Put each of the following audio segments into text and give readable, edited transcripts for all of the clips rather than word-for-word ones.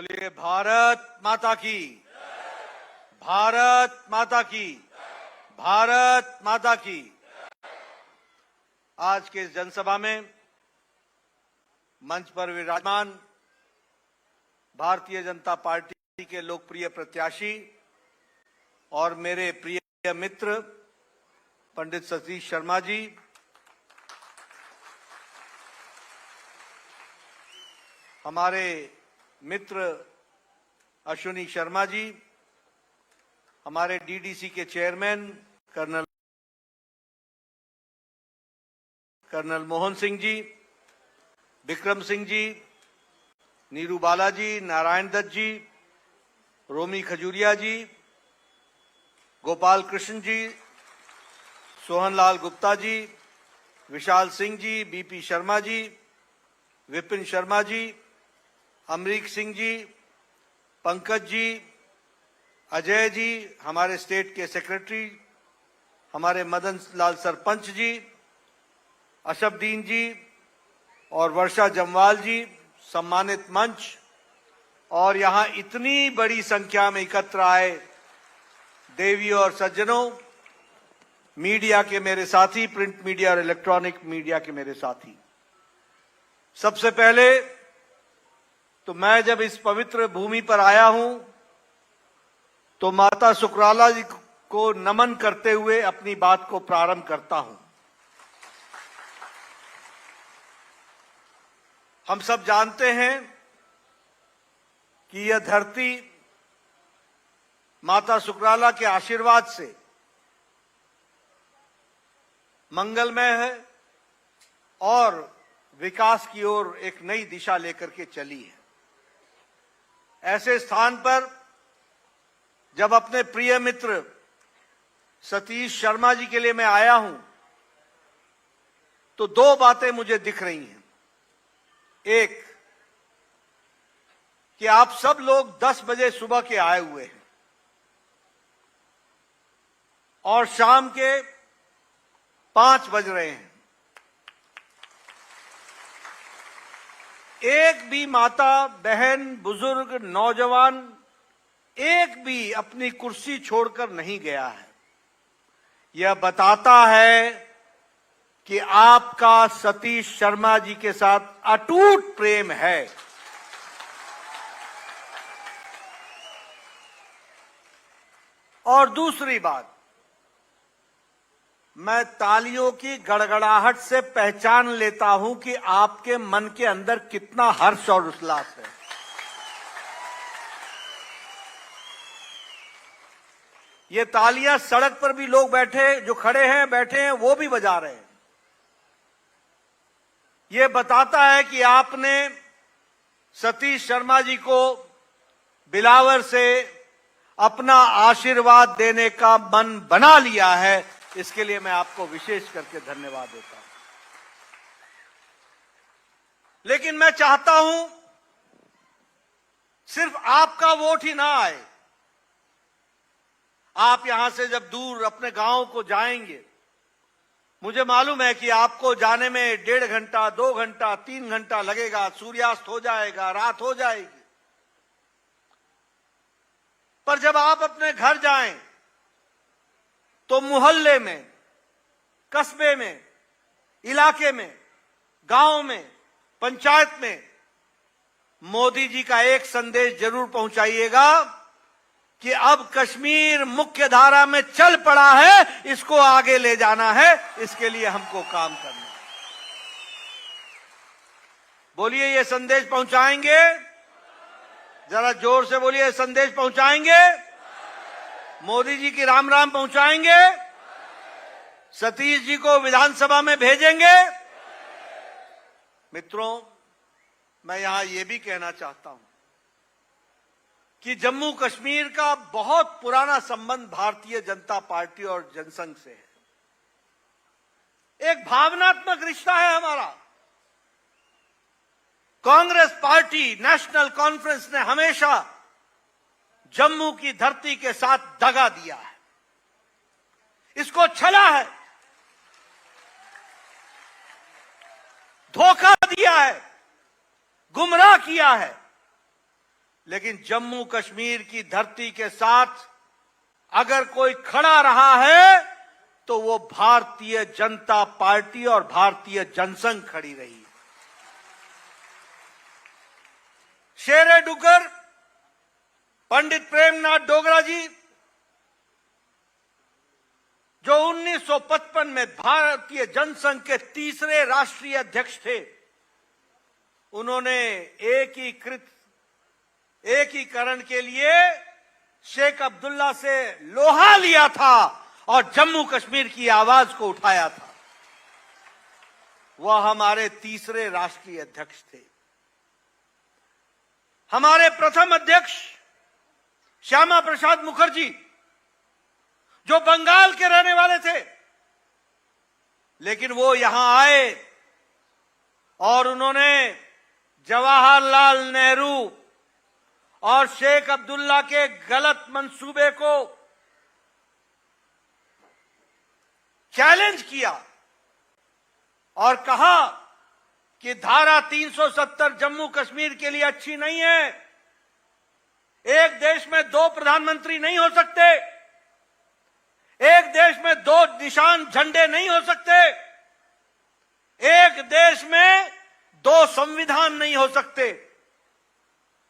बोलिए भारत माता की, भारत माता की, भारत माता की। आज के इस जनसभा में मंच पर विराजमान भारतीय जनता पार्टी के लोकप्रिय प्रत्याशी और मेरे प्रिय मित्र पंडित सतीश शर्मा जी, हमारे मित्र अश्विनी शर्मा जी, हमारे डीडीसी के चेयरमैन कर्नल मोहन सिंह जी, विक्रम सिंह जी, नीरू बालाजी, नारायण दत्त जी, रोमी खजूरिया जी, गोपाल कृष्ण जी, सोहनलाल गुप्ता जी, विशाल सिंह जी, बीपी शर्मा जी, विपिन शर्मा जी, अमरीक सिंह जी, पंकज जी, अजय जी, हमारे स्टेट के सेक्रेटरी, हमारे मदन लाल सरपंच जी, अशफदीन जी और वर्षा जमवाल जी, सम्मानित मंच और यहां इतनी बड़ी संख्या में एकत्र आए देवियों और सज्जनों, मीडिया के मेरे साथी, प्रिंट मीडिया और इलेक्ट्रॉनिक मीडिया के मेरे साथी, सबसे पहले तो मैं जब इस पवित्र भूमि पर आया हूं तो माता सुकराला जी को नमन करते हुए अपनी बात को प्रारंभ करता हूं। हम सब जानते हैं कि यह धरती माता सुकराला के आशीर्वाद से मंगलमय है और विकास की ओर एक नई दिशा लेकर के चली है। ऐसे स्थान पर जब अपने प्रिय मित्र सतीश शर्मा जी के लिए मैं आया हूं तो दो बातें मुझे दिख रही हैं। एक कि आप सब लोग 10 बजे सुबह के आए हुए हैं और शाम के 5 बज रहे हैं। एक भी माता, बहन, बुजुर्ग, नौजवान एक भी अपनी कुर्सी छोड़कर नहीं गया है। यह बताता है कि आपका सतीश शर्मा जी के साथ अटूट प्रेम है। और दूसरी बात, मैं तालियों की गड़गड़ाहट से पहचान लेता हूं कि आपके मन के अंदर कितना हर्ष और उल्लास है। ये तालियां सड़क पर भी लोग बैठे, जो खड़े हैं, बैठे हैं, वो भी बजा रहे हैं। ये बताता है कि आपने सतीश शर्मा जी को बिलावर से अपना आशीर्वाद देने का मन बना लिया है। इसके लिए मैं आपको विशेष करके धन्यवाद देता हूं। लेकिन मैं चाहता हूं सिर्फ आपका वोट ही ना आए। आप यहां से जब दूर अपने गांव को जाएंगे, मुझे मालूम है कि आपको जाने में 1.5 घंटा, 2 घंटा, 3 घंटा लगेगा, सूर्यास्त हो जाएगा, रात हो जाएगी। पर जब आप अपने घर जाएं तो मोहल्ले में, कस्बे में, इलाके में, गांव में, पंचायत में मोदी जी का एक संदेश जरूर पहुंचाइएगा कि अब कश्मीर मुख्य धारा में चल पड़ा है, इसको आगे ले जाना है, इसके लिए हमको काम करना है। बोलिए, ये संदेश पहुंचाएंगे? जरा जोर से बोलिए, संदेश पहुंचाएंगे? मोदी जी की राम राम पहुंचाएंगे? सतीश जी को विधानसभा में भेजेंगे? मित्रों, मैं यहां यह भी कहना चाहता हूं कि जम्मू कश्मीर का बहुत पुराना संबंध भारतीय जनता पार्टी और जनसंघ से है। एक भावनात्मक रिश्ता है हमारा। कांग्रेस पार्टी, नेशनल कॉन्फ्रेंस ने हमेशा जम्मू की धरती के साथ दगा दिया है, इसको छला है, धोखा दिया है, गुमराह किया है। लेकिन जम्मू कश्मीर की धरती के साथ अगर कोई खड़ा रहा है तो वो भारतीय जनता पार्टी और भारतीय जनसंघ खड़ी रही। शेरे डुगर पंडित प्रेमनाथ डोगरा जी, जो 1955 में भारतीय जनसंघ के तीसरे राष्ट्रीय अध्यक्ष थे, उन्होंने एकीकरण के लिए शेख अब्दुल्ला से लोहा लिया था और जम्मू कश्मीर की आवाज को उठाया था। वह हमारे तीसरे राष्ट्रीय अध्यक्ष थे। हमारे प्रथम अध्यक्ष श्यामा प्रसाद मुखर्जी, जो बंगाल के रहने वाले थे, लेकिन वो यहां आए और उन्होंने जवाहरलाल नेहरू और शेख अब्दुल्ला के गलत मंसूबे को चैलेंज किया और कहा कि धारा 370 जम्मू कश्मीर के लिए अच्छी नहीं है। एक देश में दो प्रधानमंत्री नहीं हो सकते, एक देश में दो निशान झंडे नहीं हो सकते, एक देश में दो संविधान नहीं हो सकते।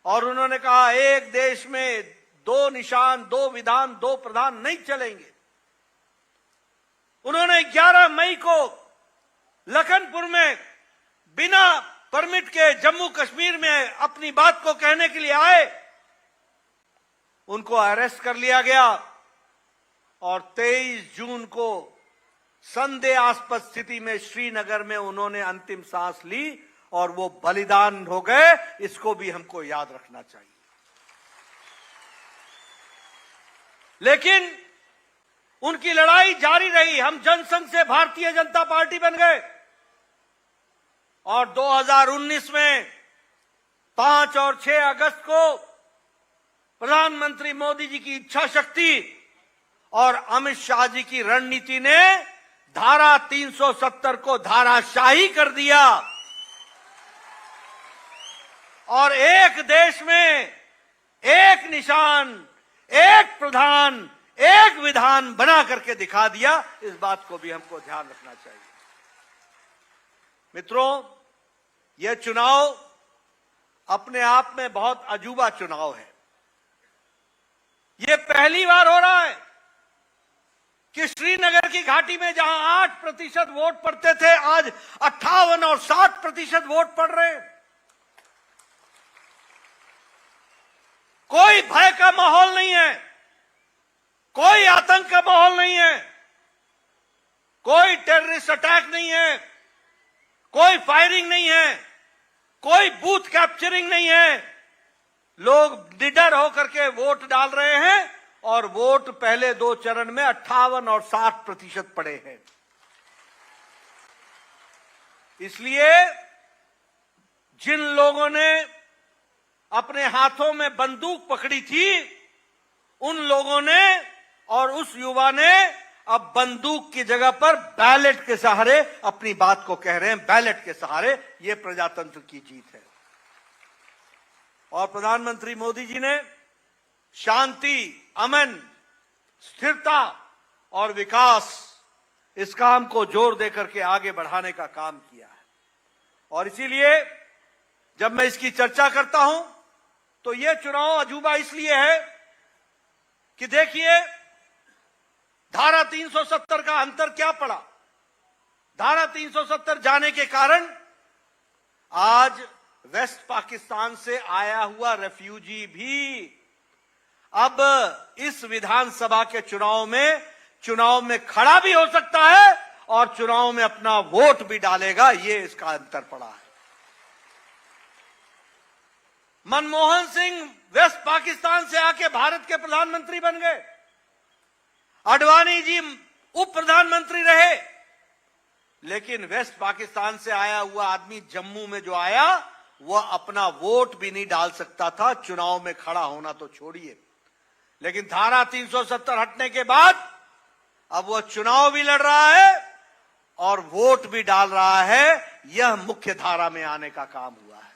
और उन्होंने कहा एक देश में दो निशान, दो विधान, दो प्रधान नहीं चलेंगे। उन्होंने 11 मई को लखनपुर में बिना परमिट के जम्मू कश्मीर में अपनी बात को कहने के लिए आए, उनको अरेस्ट कर लिया गया और 23 जून को संदेहास्पद स्थिति में श्रीनगर में उन्होंने अंतिम सांस ली और वो बलिदान हो गए। इसको भी हमको याद रखना चाहिए। लेकिन उनकी लड़ाई जारी रही। हम जनसंघ से भारतीय जनता पार्टी बन गए और 2019 में 5 और 6 अगस्त को प्रधानमंत्री मोदी जी की इच्छा शक्ति और अमित शाह जी की रणनीति ने धारा 370 को धाराशाही कर दिया और एक देश में एक निशान, एक प्रधान, एक विधान बना करके दिखा दिया। इस बात को भी हमको ध्यान रखना चाहिए। मित्रों, यह चुनाव अपने आप में बहुत अजूबा चुनाव है। यह पहली बार हो रहा है कि श्रीनगर की घाटी में जहां 8% वोट पड़ते थे, आज 58 और 60% वोट पड़ रहे हैं। कोई भय का माहौल नहीं है, कोई आतंक का माहौल नहीं है, कोई टेररिस्ट अटैक नहीं है, कोई फायरिंग नहीं है, कोई बूथ कैप्चरिंग नहीं है। लोग निडर होकर के वोट डाल रहे हैं और वोट पहले 2 चरण में 58 और 60% पड़े हैं। इसलिए जिन लोगों ने अपने हाथों में बंदूक पकड़ी थी, उन लोगों ने और उस युवा ने अब बंदूक की जगह पर बैलेट के सहारे अपनी बात को कह रहे हैं। बैलेट के सहारे ये प्रजातंत्र की जीत है। और प्रधानमंत्री मोदी जी ने शांति, अमन, स्थिरता और विकास, इस काम को जोर देकर के आगे बढ़ाने का काम किया है। और इसीलिए जब मैं इसकी चर्चा करता हूं तो यह चुनाव अजूबा इसलिए है कि देखिए धारा 370 का अंतर क्या पड़ा। धारा 370 जाने के कारण आज वेस्ट पाकिस्तान से आया हुआ रेफ्यूजी भी अब इस विधानसभा के चुनाव में खड़ा भी हो सकता है और चुनाव में अपना वोट भी डालेगा। ये इसका अंतर पड़ा है। मनमोहन सिंह वेस्ट पाकिस्तान से आके भारत के प्रधानमंत्री बन गए, आडवाणी जी उप प्रधानमंत्री रहे, लेकिन वेस्ट पाकिस्तान से आया हुआ आदमी जम्मू में जो आया वह अपना वोट भी नहीं डाल सकता था, चुनाव में खड़ा होना तो छोड़िए। लेकिन धारा 370 हटने के बाद अब वह चुनाव भी लड़ रहा है और वोट भी डाल रहा है। यह मुख्य धारा में आने का काम हुआ है।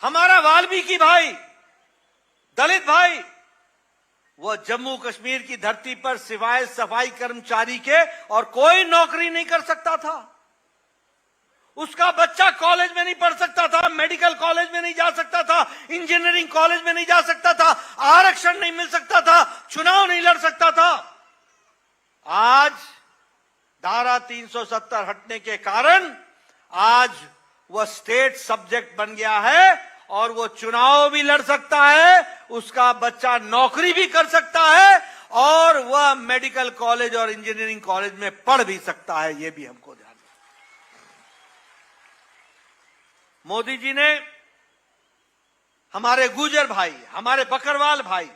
हमारा वाल्मीकि भाई, दलित भाई, वो जम्मू कश्मीर की धरती पर सिवाय सफाई कर्मचारी के और कोई नौकरी नहीं कर सकता था। उसका बच्चा कॉलेज में नहीं पढ़ सकता था, मेडिकल कॉलेज में नहीं जा सकता था, इंजीनियरिंग कॉलेज में नहीं जा सकता था, आरक्षण नहीं मिल सकता था, चुनाव नहीं लड़ सकता था। आज धारा 370 हटने के कारण आज वह स्टेट सब्जेक्ट बन गया है और वो चुनाव भी लड़ सकता है, उसका बच्चा नौकरी भी कर सकता है और वह मेडिकल कॉलेज और इंजीनियरिंग कॉलेज में पढ़ भी सकता है। यह भी हमको ध्यान रखना। मोदी जी ने हमारे गुर्जर भाई, हमारे बकरवाल भाई,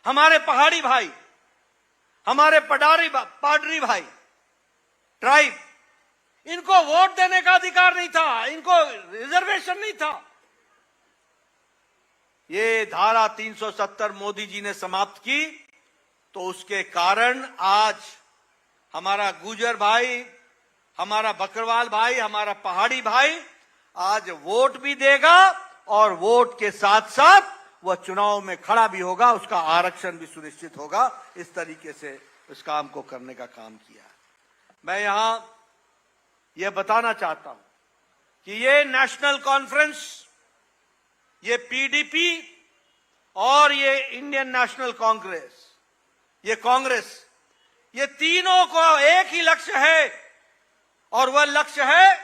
हमारे पहाड़ी भाई, हमारे पाडरी भाई, ट्राइब, इनको वोट देने का अधिकार नहीं था, इनको रिजर्वेशन नहीं था। ये धारा 370 मोदी जी ने समाप्त की, तो उसके कारण आज हमारा गुर्जर भाई, हमारा बकरवाल भाई, हमारा पहाड़ी भाई आज वोट भी देगा और वोट के साथ साथ वह चुनाव में खड़ा भी होगा, उसका आरक्षण भी सुनिश्चित होगा। इस तरीके से इस काम को करने का काम किया। मैं यहां यह बताना चाहता हूं कि ये नेशनल कॉन्फ्रेंस, ये पीडीपी और ये इंडियन नेशनल कांग्रेस, ये कांग्रेस, ये तीनों को एक ही लक्ष्य है और वह लक्ष्य है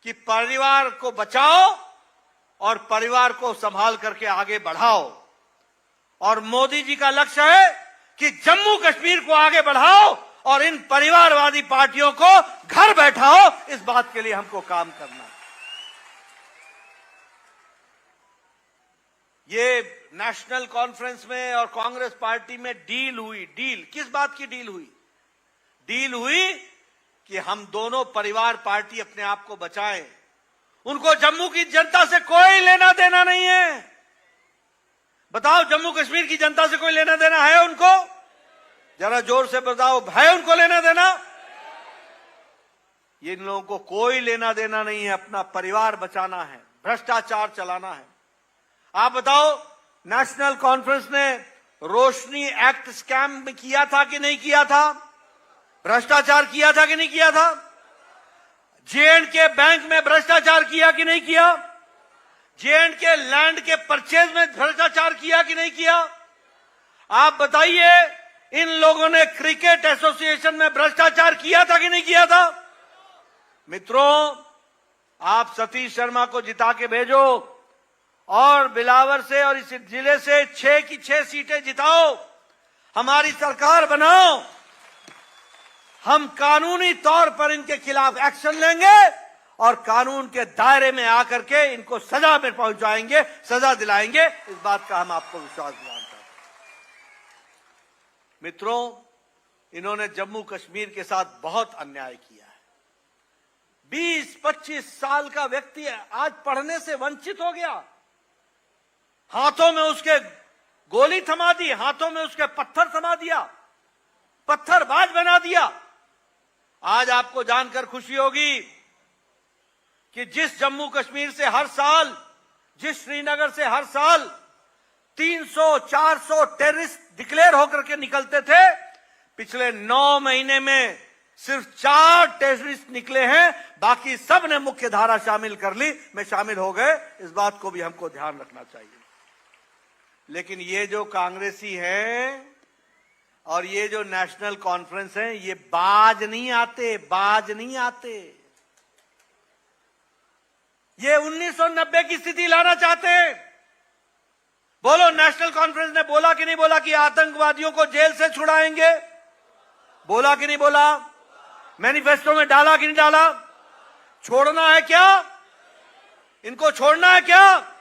कि परिवार को बचाओ और परिवार को संभाल करके आगे बढ़ाओ। और मोदी जी का लक्ष्य है कि जम्मू कश्मीर को आगे बढ़ाओ और इन परिवारवादी पार्टियों को घर बैठाओ। इस बात के लिए हमको काम करना है। ये नेशनल कॉन्फ्रेंस में और कांग्रेस पार्टी में डील हुई। डील किस बात की डील हुई? डील हुई कि हम दोनों परिवार पार्टी अपने आप को बचाएं। उनको जम्मू की जनता से कोई लेना देना नहीं है। बताओ, जम्मू कश्मीर की जनता से कोई लेना देना है उनको? जरा जोर से बताओ, है उनको लेना देना? इन लोगों को कोई लेना देना नहीं है। अपना परिवार बचाना है, भ्रष्टाचार चलाना है। आप बताओ, नेशनल कॉन्फ्रेंस ने रोशनी एक्ट स्कैम किया था कि नहीं किया था? भ्रष्टाचार किया था कि नहीं किया था? जे.एंड.के बैंक में भ्रष्टाचार किया कि नहीं किया? जे.एंड.के लैंड के परचेज में भ्रष्टाचार किया कि नहीं किया? आप बताइए, इन लोगों ने क्रिकेट एसोसिएशन में भ्रष्टाचार किया था कि नहीं किया था? मित्रों, आप सतीश शर्मा को जिता के भेजो और बिलावर से और इस जिले से 6 की 6 सीटें जिताओ, हमारी सरकार बनाओ। हम कानूनी तौर पर इनके खिलाफ एक्शन लेंगे और कानून के दायरे में आकर के इनको सजा में पहुंचाएंगे, सजा दिलाएंगे। इस बात का हम आपको विश्वास दिलाना चाहते हैं। मित्रों, इन्होंने जम्मू कश्मीर के साथ बहुत अन्याय किया है। 20-25 साल का व्यक्ति आज पढ़ने से वंचित हो गया। हाथों में उसके गोली थमा दी, हाथों में उसके पत्थर थमा दिया, पत्थरबाज बना दिया। आज आपको जानकर खुशी होगी कि जिस जम्मू कश्मीर से हर साल, जिस श्रीनगर से हर साल 300-400 टेररिस्ट डिक्लेयर होकर के निकलते थे, पिछले 9 महीने में सिर्फ 4 टेररिस्ट निकले हैं। बाकी सब ने मुख्य धारा शामिल कर ली, में शामिल हो गए। इस बात को भी हमको ध्यान रखना चाहिए। लेकिन ये जो कांग्रेसी हैं और ये जो नेशनल कॉन्फ्रेंस है, ये बाज नहीं आते, बाज नहीं आते। ये 1990 की स्थिति लाना चाहते हैं। बोलो, नेशनल कॉन्फ्रेंस ने बोला कि नहीं बोला कि आतंकवादियों को जेल से छुड़ाएंगे? बोला कि नहीं बोला? मैनिफेस्टो में डाला कि नहीं डाला? छोड़ना है क्या? इनको छोड़ना है क्या?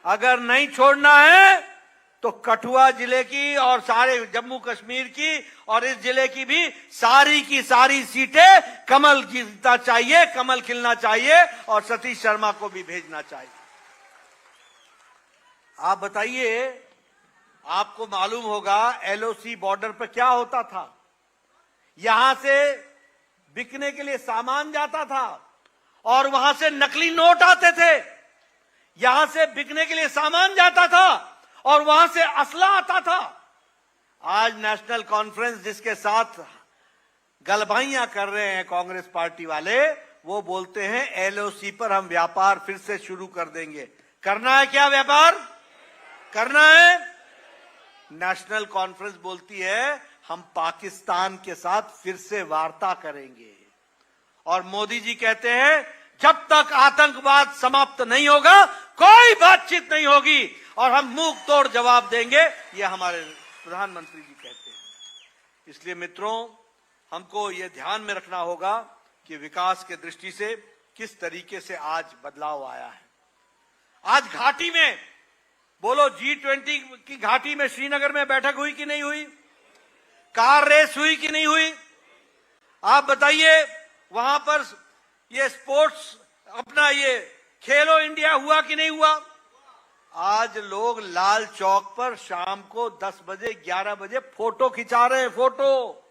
अगर नहीं छोड़ना है तो कठुआ जिले की और सारे जम्मू कश्मीर की और इस जिले की भी सारी की सारी सीटें कमल जीतना चाहिए, कमल खिलना चाहिए और सतीश शर्मा को भी भेजना चाहिए। आप बताइए, आपको मालूम होगा एलओसी बॉर्डर पर क्या होता था? यहां से बिकने के लिए सामान जाता था और वहां से नकली नोट आते थे यहां से बिकने के लिए सामान जाता था और वहां से असला आता था। आज नेशनल कॉन्फ्रेंस जिसके साथ गलबाइयां कर रहे हैं कांग्रेस पार्टी वाले, वो बोलते हैं एलओसी पर हम व्यापार फिर से शुरू कर देंगे। करना है क्या व्यापार? करना है? नेशनल कॉन्फ्रेंस बोलती है हम पाकिस्तान के साथ फिर से वार्ता करेंगे, और मोदी जी कहते हैं जब तक आतंकवाद समाप्त नहीं होगा कोई बातचीत नहीं होगी और हम मुंह तोड़ जवाब देंगे, ये हमारे प्रधानमंत्री जी कहते हैं। इसलिए मित्रों, हमको ये ध्यान में रखना होगा कि विकास के दृष्टि से किस तरीके से आज बदलाव आया है। आज घाटी में बोलो, G20 की घाटी में श्रीनगर में बैठक हुई कि नहीं हुई? कार रेस हुई कि नहीं हुई? आप बताइए, वहां पर ये स्पोर्ट्स अपना ये खेलो इंडिया हुआ कि नहीं हुआ? आज लोग लाल चौक पर शाम को 10 बजे 11 बजे फोटो खिंचा रहे हैं। फोटो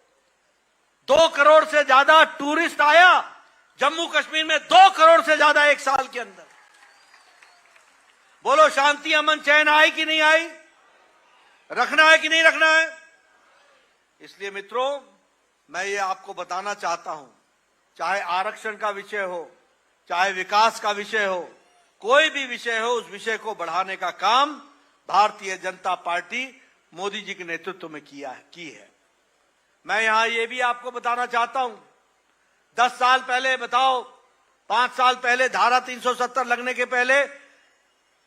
2 करोड़ से ज्यादा टूरिस्ट आया जम्मू कश्मीर में, 2 करोड़ से ज्यादा एक साल के अंदर। बोलो, शांति अमन चैन आई कि नहीं आई? रखना है कि नहीं रखना है? इसलिए मित्रों, मैं ये आपको बताना चाहता हूं, चाहे आरक्षण का विषय हो, चाहे विकास का विषय हो, कोई भी विषय हो, उस विषय को बढ़ाने का काम भारतीय जनता पार्टी मोदी जी के नेतृत्व में की है। मैं यहां ये भी आपको बताना चाहता हूं, 10 साल पहले बताओ, 5 साल पहले धारा 370 लगने के पहले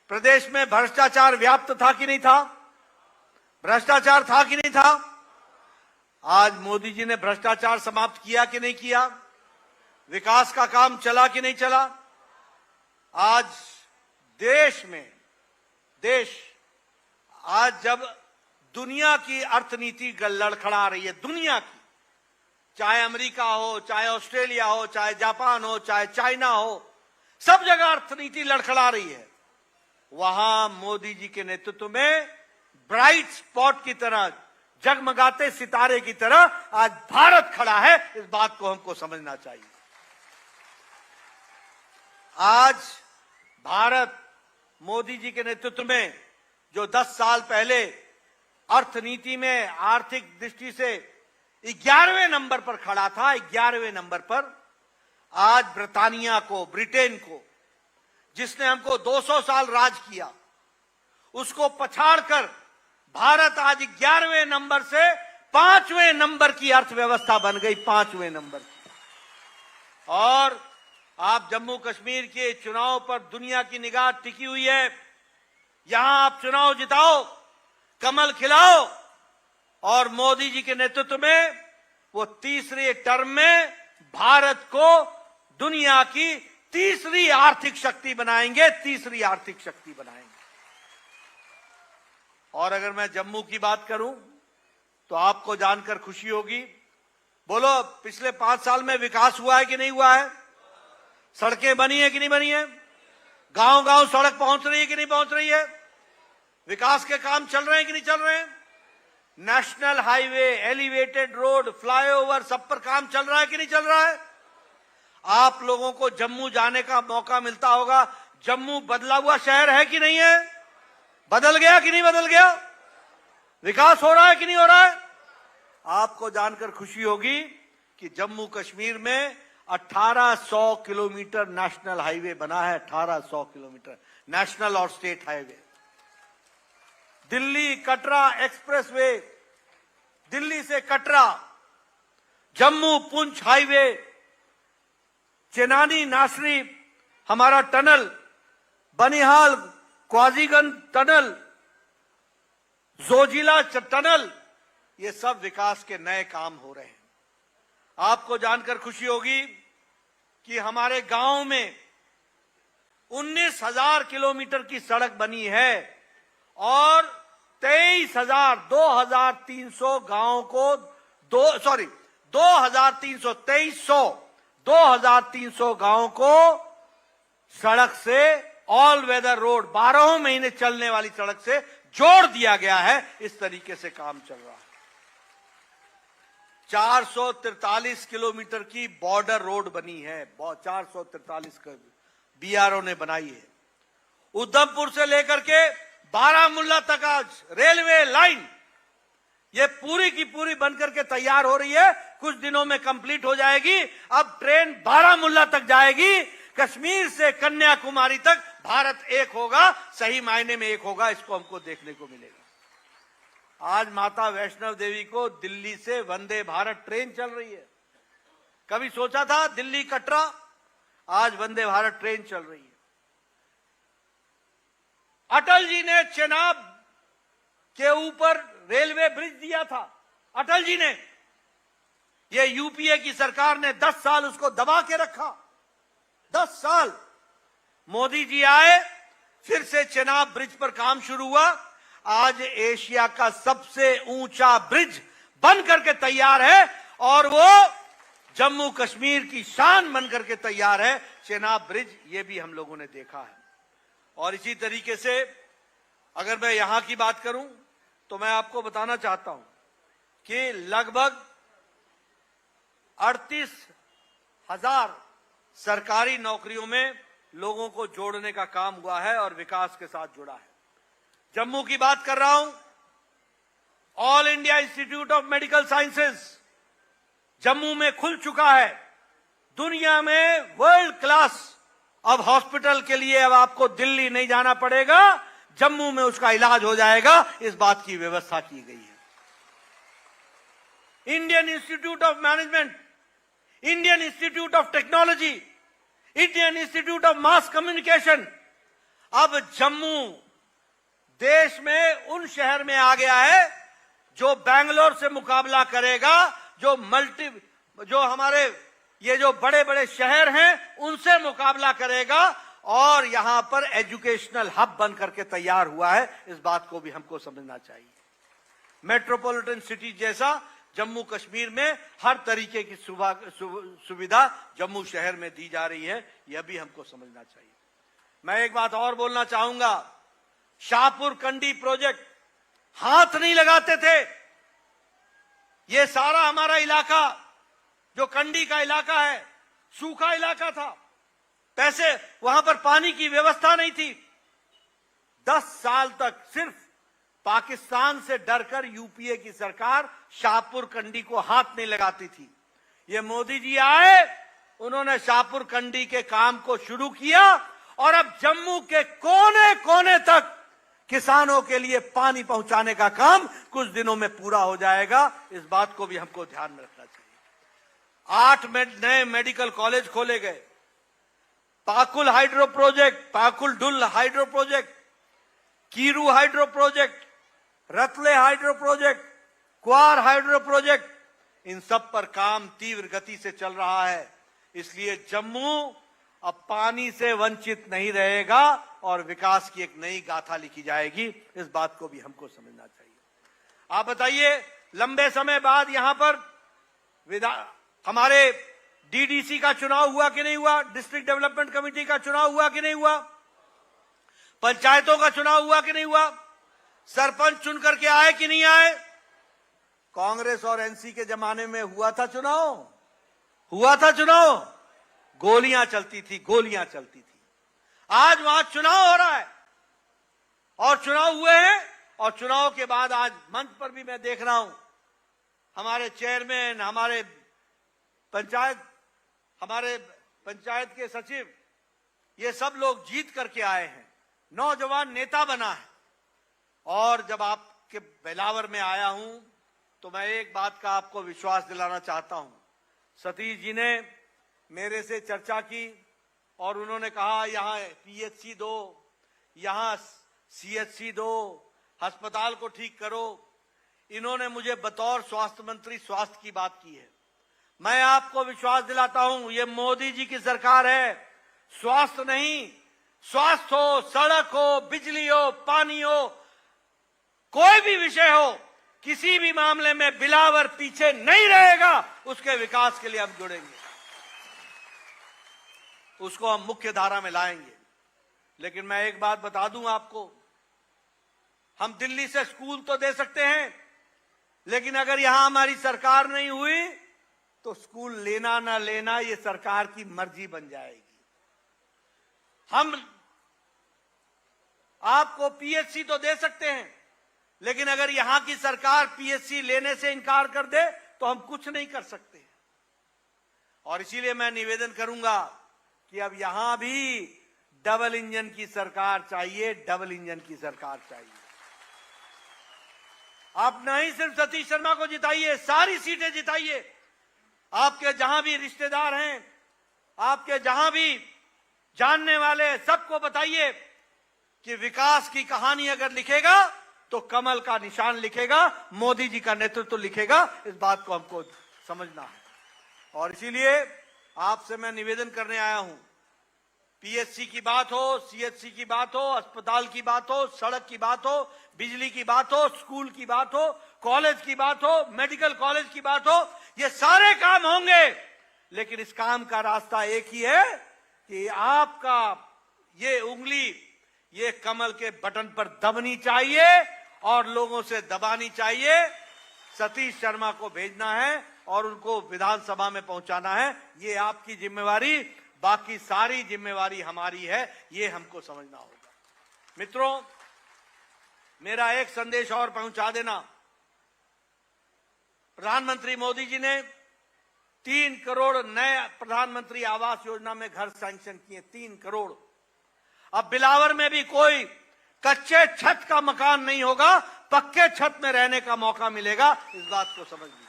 प्रदेश में भ्रष्टाचार व्याप्त था कि नहीं था? भ्रष्टाचार था कि नहीं था? आज मोदी जी ने भ्रष्टाचार समाप्त किया कि नहीं किया? विकास का काम चला कि नहीं चला? आज देश आज जब दुनिया की अर्थनीति लड़खड़ा रही है, दुनिया की, चाहे अमेरिका हो, चाहे ऑस्ट्रेलिया हो, चाहे जापान हो, चाहे चाइना हो, सब जगह अर्थनीति लड़खड़ा रही है, वहां मोदी जी के नेतृत्व में ब्राइट स्पॉट की तरह, जगमगाते सितारे की तरह आज भारत खड़ा है। इस बात को हमको समझना चाहिए। आज भारत मोदी जी के नेतृत्व में जो 10 साल पहले अर्थनीति में आर्थिक दृष्टि से 11वें नंबर पर खड़ा था, 11वें नंबर पर, आज ब्रिटेन को जिसने हमको 200 साल राज किया, उसको पछाड़कर भारत आज 11वें नंबर से 5वें नंबर की अर्थव्यवस्था बन गई, 5वें नंबर की। और आप जम्मू कश्मीर के चुनाव पर दुनिया की निगाह टिकी हुई है। यहां आप चुनाव जिताओ, कमल खिलाओ, और मोदी जी के नेतृत्व में वो तीसरे टर्म में भारत को दुनिया की तीसरी आर्थिक शक्ति बनाएंगे, तीसरी आर्थिक शक्ति बनाएंगे। और अगर मैं जम्मू की बात करूं तो आपको जानकर खुशी होगी। बोलो, पिछले 5 साल में विकास हुआ है कि नहीं हुआ है? सड़कें बनी है कि नहीं बनी है? गांव गांव सड़क पहुंच रही है कि नहीं पहुंच रही है? विकास के काम चल रहे हैं कि नहीं चल रहे हैं? National highway, elevated road, flyover, सब पर काम चल रहा है कि नहीं चल रहा है? आप लोगों को जम्मू जाने का मौका मिलता होगा। जम्मू बदला हुआ शहर है कि नहीं है? बदल गया कि नहीं बदल गया? विकास हो रहा है कि नहीं हो रहा है? आपको जानकर खुशी होगी कि जम्मू कश्मीर में 1800 किलोमीटर नेशनल हाईवे बना है, 1800 किलोमीटर नेशनल और state highway. Delhi Katra expressway, Delhi से कटरा, जम्मू पुंछ हाईवे, चेनानी नासरी हमारा tunnel, Banihal Qazigund tunnel, Zojila tunnel, ये सब विकास के नए काम हो रहे हैं। आपको जानकर खुशी होगी कि हमारे गांव में 19,000 किलोमीटर की सड़क बनी है और 23,300 गांवों को 2,300 गांवों को सड़क से ऑल वेदर रोड, 12 महीने चलने वाली सड़क से जोड़ दिया गया है। इस तरीके से काम चल रहा है। 443 किलोमीटर की बॉर्डर रोड बनी है, 443 बीआरओ ने बनाई है। उधमपुर से लेकर के बारामूला तक आज रेलवे लाइन ये पूरी की पूरी बनकर के तैयार हो रही है, कुछ दिनों में कंप्लीट हो जाएगी। अब ट्रेन बारामूला तक जाएगी, कश्मीर से कन्याकुमारी तक भारत एक होगा, सही मायने में एक होगा, इसको हमको देखने को मिलेगा। आज माता वैष्णव देवी को दिल्ली से वंदे भारत ट्रेन चल रही है। कभी सोचा था दिल्ली कटरा, आज वंदे भारत ट्रेन चल रही है। अटल जी ने चेनाब के ऊपर रेलवे ब्रिज दिया था, अटल जी ने। ये यूपीए की सरकार ने 10 साल उसको दबा के रखा, 10 साल। मोदी जी आए, फिर से चेनाब ब्रिज पर काम शुरू हुआ। आज एशिया का सबसे ऊंचा ब्रिज बन करके तैयार है और वो जम्मू कश्मीर की शान बनकर के तैयार है, चेनाब ब्रिज। ये भी हम लोगों ने देखा है। और इसी तरीके से अगर मैं यहां की बात करूं तो मैं आपको बताना चाहता हूं कि लगभग 38,000 सरकारी नौकरियों में लोगों को जोड़ने का काम हुआ है और विकास के साथ जुड़ा है। जम्मू की बात कर रहा हूं, all India institute of medical sciences Jammu में खुल चुका है। दुनिया में वर्ल्ड क्लास अब हॉस्पिटल के लिए अब आपको दिल्ली नहीं जाना पड़ेगा, जम्मू में उसका इलाज हो जाएगा, इस बात की व्यवस्था की गई है। Indian institute of management, Indian institute of technology, Indian institute of mass communication, अब जम्मू देश में उन शहर में आ गया है जो बेंगलोर से मुकाबला करेगा, जो हमारे ये जो बड़े बड़े शहर हैं उनसे मुकाबला करेगा और यहां पर एजुकेशनल हब बन करके तैयार हुआ है। इस बात को भी हमको समझना चाहिए। मेट्रोपॉलिटन सिटी जैसा जम्मू कश्मीर में हर तरीके की सुविधा जम्मू शहर में दी जा रही है, यह भी हमको समझना चाहिए। मैं एक बात और बोलना चाहूंगा, शाहपुर कंडी प्रोजेक्ट हाथ नहीं लगाते थे। ये सारा हमारा इलाका जो कंडी का इलाका है, सूखा इलाका था, पैसे वहां पर पानी की व्यवस्था नहीं थी। 10 साल तक सिर्फ पाकिस्तान से डरकर यूपीए की सरकार शाहपुर कंडी को हाथ नहीं लगाती थी। ये मोदी जी आए, उन्होंने शाहपुर कंडी के काम को शुरू किया और अब जम्मू के कोने कोने तक किसानों के लिए पानी पहुंचाने का काम कुछ दिनों में पूरा हो जाएगा। इस बात को भी हमको ध्यान में रखना चाहिए। 8 नए मेडिकल कॉलेज खोले गए। Pakal hydro project, Pakal Dul hydro project, Kiru hydro project, Ratle hydro project, Kwar hydro project, इन सब पर काम तीव्र गति से चल रहा है। इसलिए जम्मू अब पानी से वंचित नहीं रहेगा और विकास की एक नई गाथा लिखी जाएगी। इस बात को भी हमको समझना चाहिए। आप बताइए, लंबे समय बाद यहां पर हमारे डीडीसी का चुनाव हुआ कि नहीं हुआ? डिस्ट्रिक्ट डेवलपमेंट कमेटी का चुनाव हुआ कि नहीं हुआ? पंचायतों का चुनाव हुआ कि नहीं हुआ? सरपंच चुन करके आए कि नहीं आए? कांग्रेस और एनसी के जमाने में हुआ था चुनाव, हुआ था चुनाव, गोलियां चलती थी, गोलियां चलती थी। आज वहां चुनाव हो रहा है और चुनाव हुए हैं और चुनाव के बाद आज मंच पर भी मैं देख रहा हूं हमारे चेयरमैन, हमारे पंचायत के सचिव, ये सब लोग जीत करके आए हैं, नौजवान नेता बना है। और जब आपके बेलावर में आया हूं तो मैं एक बात का आपको विश्वास दिलाना चाहता हूं। सतीश जी ने मेरे से चर्चा की और उन्होंने कहा यहां पीएचसी दो, यहां सीएचसी दो, अस्पताल को ठीक करो। इन्होंने मुझे बतौर स्वास्थ्य मंत्री स्वास्थ्य की बात की है। मैं आपको विश्वास दिलाता हूं, ये मोदी जी की सरकार है। स्वास्थ्य नहीं, स्वास्थ्य हो, सड़क हो, बिजली हो, पानी हो, कोई भी विषय हो, किसी भी मामले में बिलावर पीछे नहीं रहेगा। उसके विकास के लिए हम जुड़ेंगे, उसको हम मुख्य धारा में लाएंगे। लेकिन मैं एक बात बता दूं आपको, हम दिल्ली से स्कूल तो दे सकते हैं, लेकिन अगर यहां हमारी सरकार नहीं हुई तो स्कूल लेना ना लेना ये सरकार की मर्जी बन जाएगी। हम आपको पीएचसी तो दे सकते हैं, लेकिन अगर यहां की सरकार पीएचसी लेने से इनकार कर दे तो हम कुछ नहीं कर सकते। और इसीलिए मैं निवेदन करूंगा कि अब यहां भी डबल इंजन की सरकार चाहिए, डबल इंजन की सरकार चाहिए। आप नहीं सिर्फ सतीश शर्मा को जिताइए, सारी सीटें जिताइए। आपके जहां भी रिश्तेदार हैं, आपके जहां भी जानने वाले, सबको बताइए कि विकास की कहानी अगर लिखेगा तो कमल का निशान लिखेगा, मोदी जी का नेतृत्व लिखेगा। इस बात को हमको समझना है। और इसीलिए आपसे मैं निवेदन करने आया हूं, पीएचसी की बात हो, सीएचसी की बात हो, अस्पताल की बात हो, सड़क की बात हो, बिजली की बात हो, स्कूल की बात हो, कॉलेज की बात हो, मेडिकल कॉलेज की बात हो, ये सारे काम होंगे। लेकिन इस काम का रास्ता एक ही है कि आपका ये उंगली ये कमल के बटन पर दबनी चाहिए और लोगों से दबानी चाहिए। सतीश शर्मा को भेजना है और उनको विधानसभा में पहुंचाना है। ये आपकी जिम्मेवारी, बाकी सारी जिम्मेवारी हमारी है, ये हमको समझना होगा। मित्रों, मेरा एक संदेश और पहुंचा देना। प्रधानमंत्री मोदी जी ने 3 करोड़ नए प्रधानमंत्री आवास योजना में घर सैंक्शन किए, 3 करोड़। अब बिलावर में भी कोई कच्चे छत का मकान नहीं होगा, पक्के छत में रहने का मौका मिलेगा। इस बात को समझ लीजिए।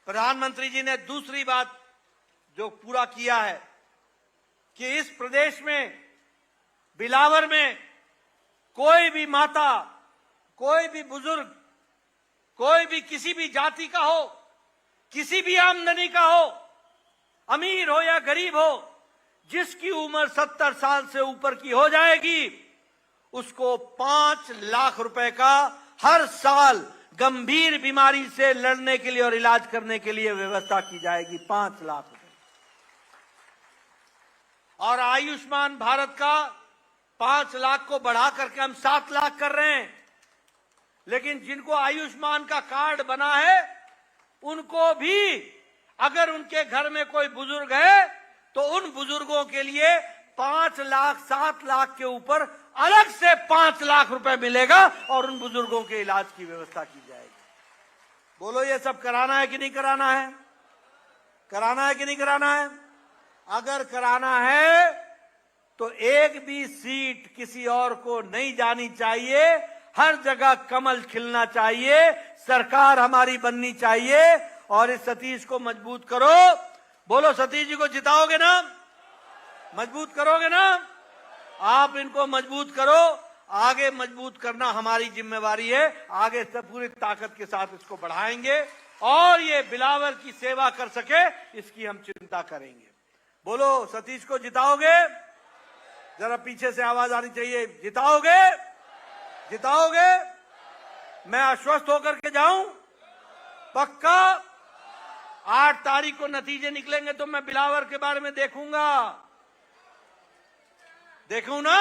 प्रधानमंत्री जी ने दूसरी बात जो पूरा किया है कि इस प्रदेश में बिलावर में कोई भी माता, कोई भी बुजुर्ग, कोई भी किसी भी जाति का हो, किसी भी आमदनी का हो, अमीर हो या गरीब हो, जिसकी उम्र 70 साल से ऊपर की हो जाएगी, उसको 5 लाख रुपए का हर साल गंभीर बीमारी से लड़ने के लिए और इलाज करने के लिए व्यवस्था की जाएगी। 5 लाख रुपए। और आयुष्मान भारत का 5 लाख को बढ़ा करके हम 7 लाख कर रहे हैं। लेकिन जिनको आयुष्मान का कार्ड बना है, उनको भी अगर उनके घर में कोई बुजुर्ग है तो उन बुजुर्गों के लिए 5 लाख 7 लाख के ऊपर अलग से 5 लाख रुपए मिलेगा और उन बुजुर्गों के इलाज की व्यवस्था की जाएगी। बोलो, ये सब कराना है कि नहीं कराना है? कराना है कि नहीं कराना है? अगर कराना है तो एक भी सीट किसी और को नहीं जानी चाहिए। हर जगह कमल खिलना चाहिए, सरकार हमारी बननी चाहिए। और इस सतीश को मजबूत करो। बोलो, सतीश जी को जिताओगे ना? मजबूत करोगे ना? आप इनको मजबूत करो। आगे मजबूत करना हमारी जिम्मेवारी है। आगे से पूरी ताकत के साथ इसको बढ़ाएंगे और ये बिलावर की सेवा कर सके, इसकी हम चिंता करेंगे। बोलो, सतीश को जिताओगे? जरा पीछे से आवाज आनी चाहिए। जिताओगे? जिताओगे? मैं आश्वस्त होकर के जाऊं? पक्का? 8 तारीख को नतीजे निकलेंगे तो मैं बिलावर के बारे में देखूंगा। देखूं ना?